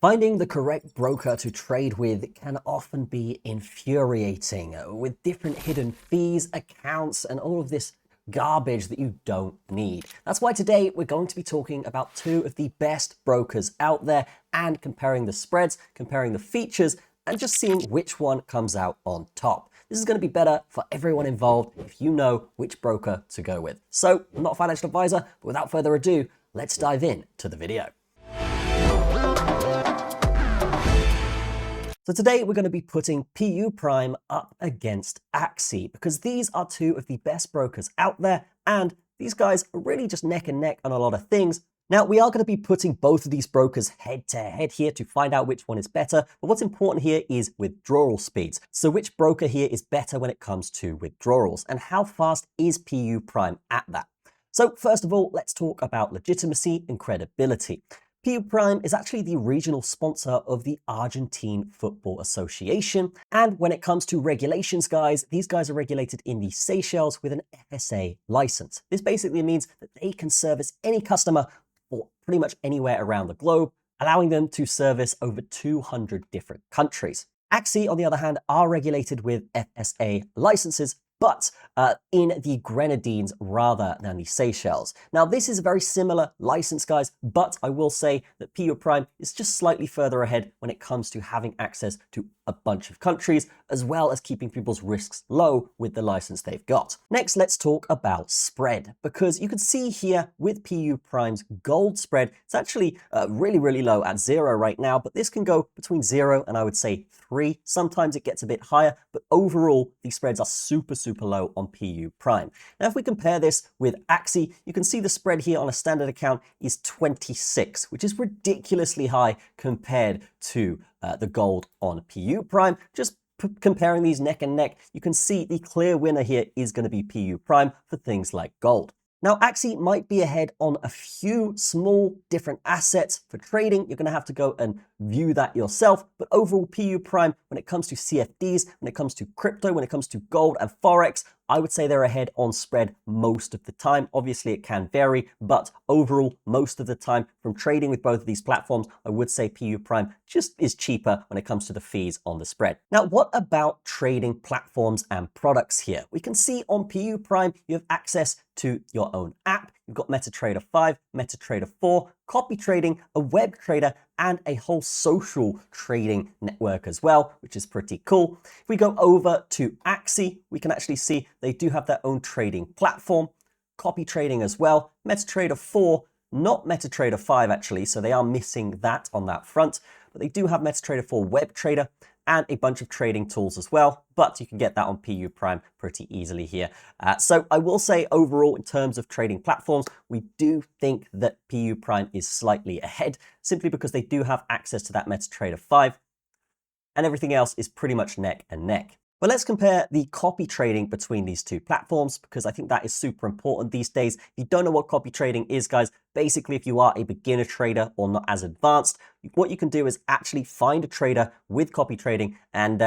Finding the correct broker to trade with can often be infuriating, with different hidden fees, accounts, and all of this garbage that you don't need. That's why today we're going to be talking about two of the best brokers out there and comparing the spreads, comparing the features, and just seeing which one comes out on top. This is going to be better for everyone involved if you know which broker to go with. So, I'm not a financial advisor, but without further ado, let's dive in to the video. So today we're going to be putting PU Prime up against Axie because these are two of the best brokers out there and these guys are really just neck and neck on a lot of things. Now we are going to be putting both of these brokers head to head here to find out which one is better, but what's important here is withdrawal speeds. So which broker here is better when it comes to withdrawals and how fast is PU Prime at that? So first of all, let's talk about legitimacy and credibility. PU Prime is actually the regional sponsor of the Argentine Football Association. And when it comes to regulations, guys, these guys are regulated in the Seychelles with an FSA license. This basically means that they can service any customer for pretty much anywhere around the globe, allowing them to service over 200 different countries. Axie, on the other hand, are regulated with FSA licenses, but in the Grenadines rather than the Seychelles. Now, this is a very similar license, guys, but I will say that PU Prime is just slightly further ahead when it comes to having access to a bunch of countries, as well as keeping people's risks low with the license they've got. Next, let's talk about spread, because you can see here with PU Prime's gold spread, it's actually really low at 0 right now, but this can go between 0 and I would say 3. Sometimes it gets a bit higher, but overall, these spreads are super low on PU Prime. Now, if we compare this with Axie, you can see the spread here on a standard account is 26, which is ridiculously high compared to the gold on PU Prime. Just comparing these neck and neck, you can see the clear winner here is going to be PU Prime for things like gold. Now, Axie might be ahead on a few small different assets for trading. You're going to have to go and view that yourself. But overall, PU Prime, when it comes to CFDs, when it comes to crypto, when it comes to gold and Forex, I would say they're ahead on spread most of the time. Obviously, it can vary, but overall, most of the time from trading with both of these platforms, I would say PU Prime just is cheaper when it comes to the fees on the spread. Now, what about trading platforms and products here? We can see on PU Prime, you have access to your own app. You've got MetaTrader 5, MetaTrader 4, CopyTrading, a web trader, and a whole social trading network as well, which is pretty cool. If we go over to Axie, we can actually see they do have their own trading platform, CopyTrading as well, MetaTrader 4, not MetaTrader 5 actually, so they are missing that on that front, but they do have MetaTrader 4 web trader and a bunch of trading tools as well, but you can get that on PU Prime pretty easily here. So I will say overall, in terms of trading platforms, we do think that PU Prime is slightly ahead, simply because they do have access to that MetaTrader 5, and everything else is pretty much neck and neck. But let's compare the copy trading between these two platforms, because I think that is super important these days. If you don't know what copy trading is, guys, basically if you are a beginner trader or not as advanced, what you can do is actually find a trader with copy trading and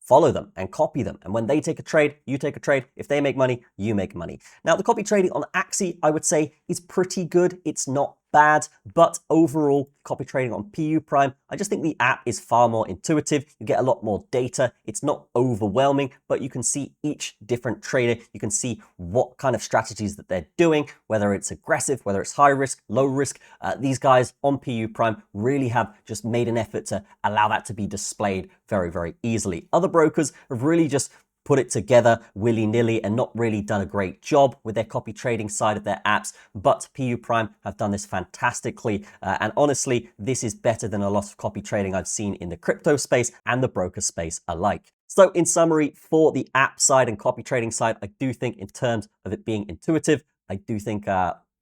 follow them and copy them. And when they take a trade, you take a trade. If they make money, you make money. Now, the copy trading on Axie, I would say, is pretty good. It's not bad, but overall, copy trading on PU Prime, I just think the app is far more intuitive. You get a lot more data. It's not overwhelming, but you can see each different trader. You can see what kind of strategies that they're doing, whether it's aggressive, whether it's high risk, low risk. These guys on PU Prime really have just made an effort to allow that to be displayed very easily. Other brokers have really just put it together willy-nilly and not really done a great job with their copy trading side of their apps, but PU Prime have done this fantastically. And honestly, this is better than a lot of copy trading I've seen in the crypto space and the broker space alike. So in summary, for the app side and copy trading side, I do think in terms of it being intuitive, I do think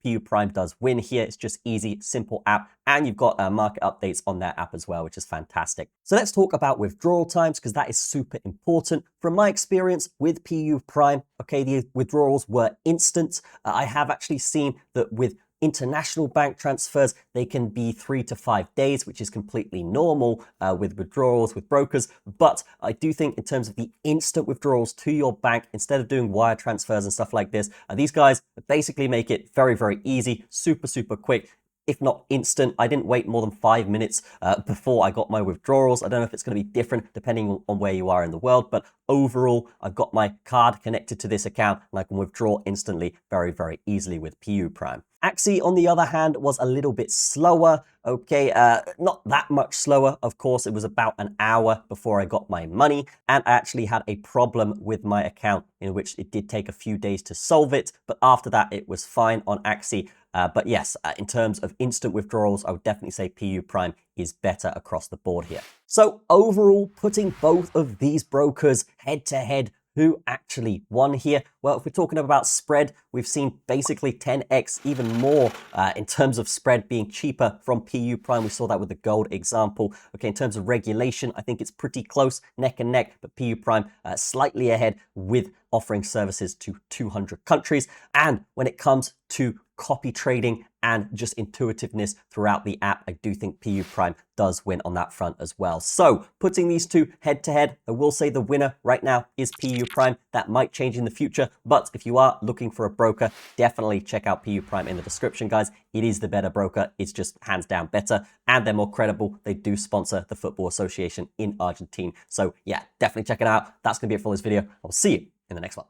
PU Prime does win here. It's just easy, simple app, and you've got market updates on their app as well, which is fantastic. So let's talk about withdrawal times, because that is super important. From my experience with PU Prime, okay, the withdrawals were instant. I have actually seen that with international bank transfers, they can be 3 to 5 days, which is completely normal with withdrawals with brokers. But I do think in terms of the instant withdrawals to your bank, instead of doing wire transfers and stuff like this, these guys basically make it very, very easy, super quick. if not instant. I didn't wait more than 5 minutes before I got my withdrawals. I don't know if it's going to be different depending on where you are in the world, but overall, I've got my card connected to this account and I can withdraw instantly very, very easily with PU Prime. Axie, on the other hand, was a little bit slower. Okay, not that much slower. Of course, it was about an hour before I got my money, and I actually had a problem with my account in which it did take a few days to solve it, but after that, it was fine on Axie. But yes, in terms of instant withdrawals, I would definitely say PU Prime is better across the board here. So overall, putting both of these brokers head to head, who actually won here? Well, if we're talking about spread, we've seen basically 10x, even more in terms of spread being cheaper from PU Prime. We saw that with the gold example. Okay, in terms of regulation, I think it's pretty close, neck and neck, but PU Prime slightly ahead with offering services to 200 countries. And when it comes to copy trading and just intuitiveness throughout the app, I do think PU Prime does win on that front as well. So putting these two head to head, I will say the winner right now is PU Prime. That might change in the future, but if you are looking for a broker, definitely check out PU Prime in the description, guys. It is the better broker. It's just hands down better, and they're more credible. They do sponsor the Football Association in Argentina. So yeah, definitely check it out. That's gonna be it for this video. I'll see you in the next one.